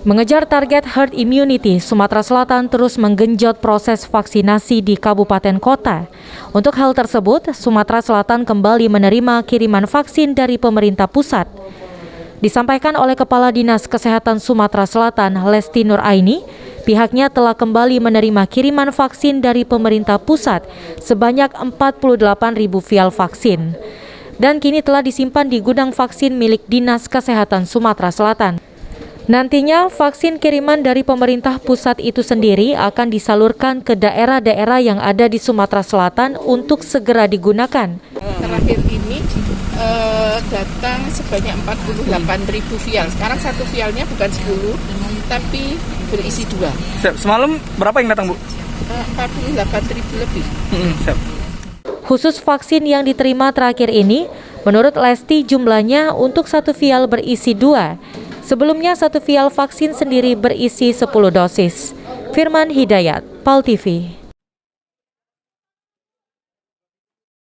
Mengejar target herd immunity, Sumatera Selatan terus menggenjot proses vaksinasi di kabupaten kota. Untuk hal tersebut, Sumatera Selatan kembali menerima kiriman vaksin dari pemerintah pusat. Disampaikan oleh Kepala Dinas Kesehatan Sumatera Selatan, Lesti Nuraini, pihaknya telah kembali menerima kiriman vaksin dari pemerintah pusat sebanyak 48.000 vial vaksin. Dan kini telah disimpan di gudang vaksin milik Dinas Kesehatan Sumatera Selatan. Nantinya, vaksin kiriman dari pemerintah pusat itu sendiri akan disalurkan ke daerah-daerah yang ada di Sumatera Selatan untuk segera digunakan. Terakhir ini datang sebanyak 48.000 vial. Sekarang satu vialnya bukan 10, tapi berisi 2. Semalam berapa yang datang, Bu? 48.000 lebih. Khusus vaksin yang diterima terakhir ini, menurut Lesti jumlahnya untuk satu vial berisi 2. Sebelumnya satu vial vaksin sendiri berisi 10 dosis. Firman Hidayat, PAL TV.